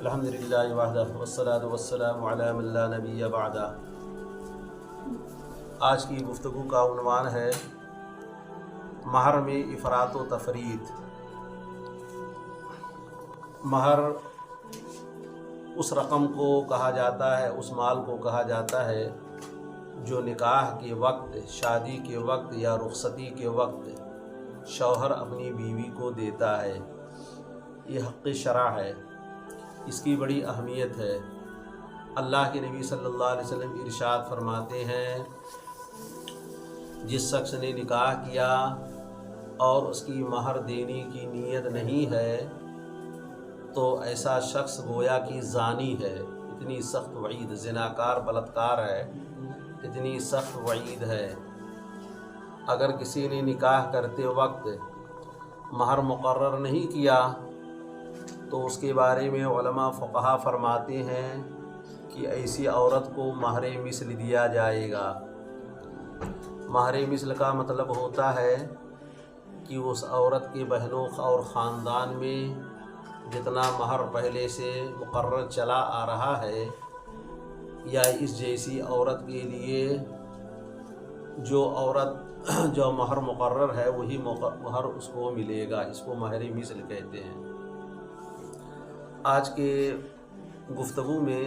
الحمدللہ وحدہ والصلاۃ والسلام علی من لا نبی بعدہ۔ آج کی گفتگو کا عنوان ہے مہر میں افراط و تفریط۔ مہر اس رقم کو کہا جاتا ہے، اس مال کو کہا جاتا ہے جو نکاح کے وقت، شادی کے وقت یا رخصتی کے وقت شوہر اپنی بیوی کو دیتا ہے۔ یہ حق شرع ہے، اس کی بڑی اہمیت ہے۔ اللہ کے نبی صلی اللہ علیہ وسلم ارشاد فرماتے ہیں، جس شخص نے نکاح کیا اور اس کی مہر دینے کی نیت نہیں ہے تو ایسا شخص گویا کہ زانی ہے۔ اتنی سخت وعید، زناکار بلاత్کار ہے، اتنی سخت وعید ہے۔ اگر کسی نے نکاح کرتے وقت مہر مقرر نہیں کیا تو اس کے بارے میں علماء فقہا فرماتے ہیں کہ ایسی عورت کو مہر مثل دیا جائے گا۔ مہر مثل کا مطلب ہوتا ہے کہ اس عورت کے بہنوں اور خاندان میں جتنا مہر پہلے سے مقرر چلا آ رہا ہے یا اس جیسی عورت کے لیے جو مہر مقرر ہے وہی مہر اس کو ملے گا۔ اس کو مہر مثل کہتے ہیں۔ آج کے گفتگو میں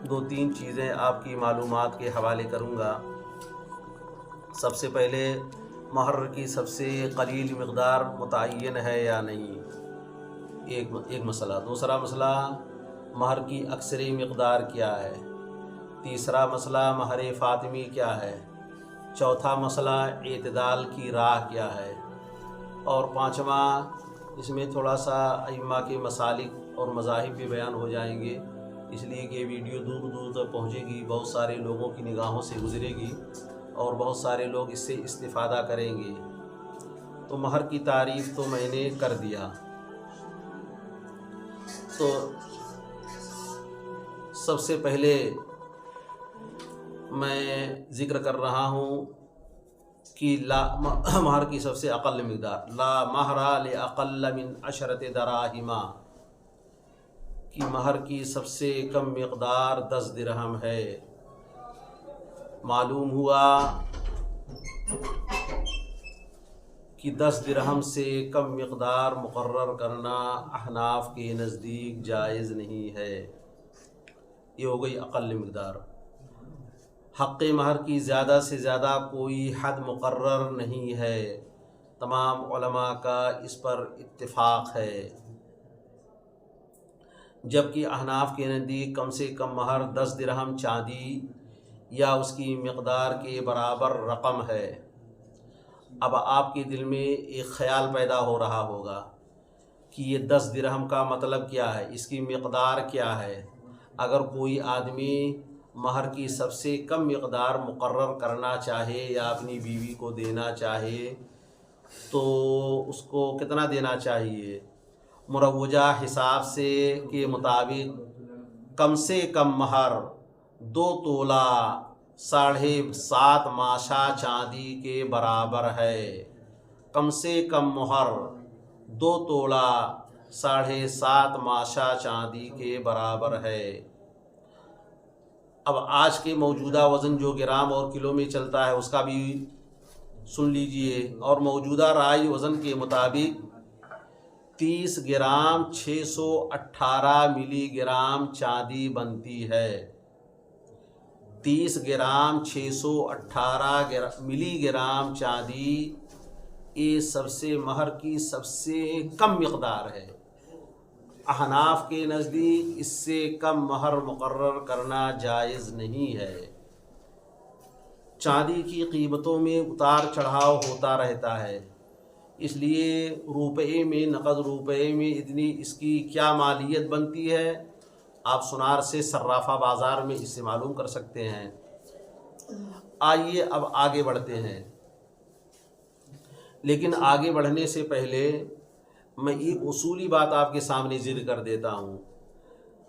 2-3 چیزیں آپ کی معلومات کے حوالے کروں گا۔ سب سے پہلے مہر کی سب سے قلیل مقدار متعین ہے یا نہیں، ایک مسئلہ۔ دوسرا مسئلہ مہر کی اکثری مقدار کیا ہے۔ تیسرا مسئلہ مہر فاطمی کیا ہے۔ چوتھا مسئلہ اعتدال کی راہ کیا ہے۔ اور پانچواں اس میں تھوڑا سا ائمہ کے مسالک اور مذاہب بھی بیان ہو جائیں گے، اس لیے کہ ویڈیو دور دور تک پہنچے گی، بہت سارے لوگوں کی نگاہوں سے گزرے گی اور بہت سارے لوگ اس سے استفادہ کریں گے۔ تو مہر کی تعریف تو میں نے کر دیا۔ تو سب سے پہلے میں ذکر کر رہا ہوں کہ مہر کی سب سے اقل مقدار، لا مہر لاقل من 10 دراہم، کہ مہر کی سب سے کم مقدار 10 درہم ہے۔ معلوم ہوا کہ 10 درہم سے کم مقدار مقرر کرنا احناف کے نزدیک جائز نہیں ہے۔ یہ ہو گئی اقل مقدار۔ حق مہر کی زیادہ سے زیادہ کوئی حد مقرر نہیں ہے، تمام علماء کا اس پر اتفاق ہے۔ جبکہ احناف کے نزدیک کم سے کم مہر 10 درہم چاندی یا اس کی مقدار کے برابر رقم ہے۔ اب آپ کے دل میں ایک خیال پیدا ہو رہا ہوگا کہ یہ 10 درہم کا مطلب کیا ہے، اس کی مقدار کیا ہے۔ اگر کوئی آدمی مہر کی سب سے کم مقدار مقرر کرنا چاہے یا اپنی بیوی کو دینا چاہے تو اس کو کتنا دینا چاہیے؟ مروجہ حساب سے کے مطابق کم سے کم مہر 2 تولہ 7.5 ماشا چاندی کے برابر ہے۔ کم سے کم مہر 2 تولہ 7.5 ماشا چاندی کے برابر ہے۔ اب آج کے موجودہ وزن جو گرام اور کلو میں چلتا ہے اس کا بھی سن لیجئے، اور موجودہ رائج وزن کے مطابق 30 گرام 618 ملی گرام چاندی بنتی ہے۔ 30 گرام 618 ملی گرام چاندی یہ سب سے مہر کی سب سے کم مقدار ہے۔ احناف کے نزدیک اس سے کم مہر مقرر کرنا جائز نہیں ہے۔ چاندی کی قیمتوں میں اتار چڑھاؤ ہوتا رہتا ہے، اس لیے روپے میں، نقد روپے میں اتنی اس کی کیا مالیت بنتی ہے آپ سنار سے صرافہ بازار میں اس سے معلوم کر سکتے ہیں۔ آئیے اب آگے بڑھتے ہیں، لیکن آگے بڑھنے سے پہلے میں ایک اصولی بات آپ کے سامنے ذکر کر دیتا ہوں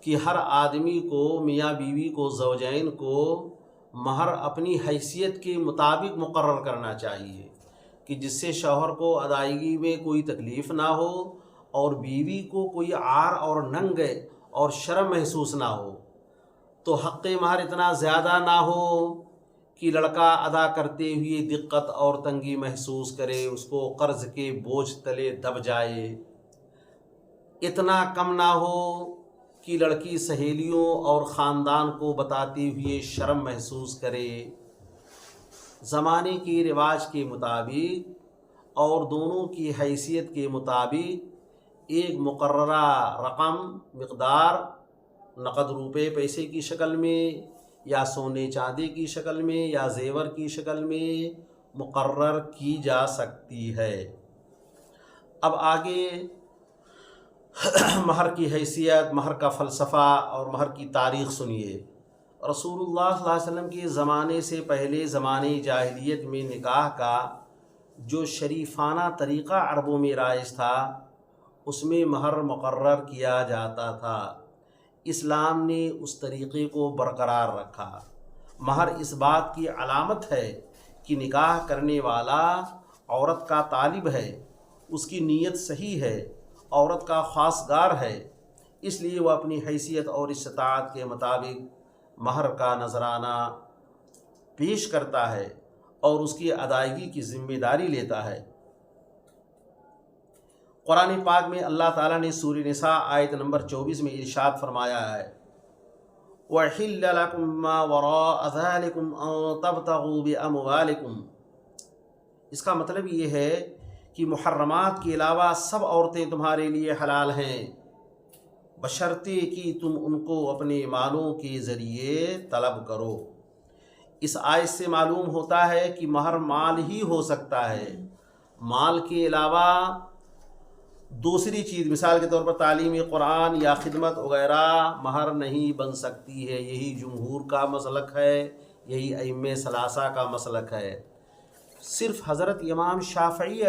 کہ ہر آدمی کو، میاں بیوی کو، زوجین کو مہر اپنی حیثیت کے مطابق مقرر کرنا چاہیے کہ جس سے شوہر کو ادائیگی میں کوئی تکلیف نہ ہو اور بیوی کو کوئی عار اور ننگ اور شرم محسوس نہ ہو، تو حق مہر اتنا زیادہ نہ ہو کہ لڑکا ادا کرتے ہوئے دقت اور تنگی محسوس کرے، اس کو قرض کے بوجھ تلے دب جائے، اتنا کم نہ ہو کہ لڑکی سہیلیوں اور خاندان کو بتاتے ہوئے شرم محسوس کرے۔ زمانے کے رواج کے مطابق اور دونوں کی حیثیت کے مطابق ایک مقررہ رقم مقدار نقد روپے پیسے کی شکل میں یا سونے چاندی کی شکل میں یا زیور کی شکل میں مقرر کی جا سکتی ہے۔ اب آگے مہر کی حیثیت، مہر کا فلسفہ اور مہر کی تاریخ سنیے۔ رسول اللہ صلی اللہ علیہ وسلم کے زمانے سے پہلے زمانے جاہلیت میں نکاح کا جو شریفانہ طریقہ عربوں میں رائج تھا اس میں مہر مقرر کیا جاتا تھا۔ اسلام نے اس طریقے کو برقرار رکھا۔ مہر اس بات کی علامت ہے کہ نکاح کرنے والا عورت کا طالب ہے، اس کی نیت صحیح ہے، عورت کا خواستگار ہے، اس لیے وہ اپنی حیثیت اور استطاعت کے مطابق مہر کا نذرانہ پیش کرتا ہے اور اس کی ادائیگی کی ذمہ داری لیتا ہے۔ قرآن پاک میں اللہ تعالیٰ نے سورہ نساء آیت نمبر 24 میں ارشاد فرمایا ہے وَأُحِلَّ لَكُم مَّا وَرَاءَ ذَلِكُمْ أَن تَبْتَغُوا بِأَمْوَالِكُمْ۔ اس کا مطلب یہ ہے کہ محرمات کے علاوہ سب عورتیں تمہارے لیے حلال ہیں بشرطے کہ تم ان کو اپنے مالوں کے ذریعے طلب کرو۔ اس آیت سے معلوم ہوتا ہے کہ مہر مال ہی ہو سکتا ہے، مال کے علاوہ دوسری چیز مثال کے طور پر تعلیم قرآن یا خدمت وغیرہ مہر نہیں بن سکتی ہے۔ یہی جمہور کا مسلک ہے، یہی ائمہ ثلاثہ کا مسلک ہے۔ صرف حضرت امام شافعی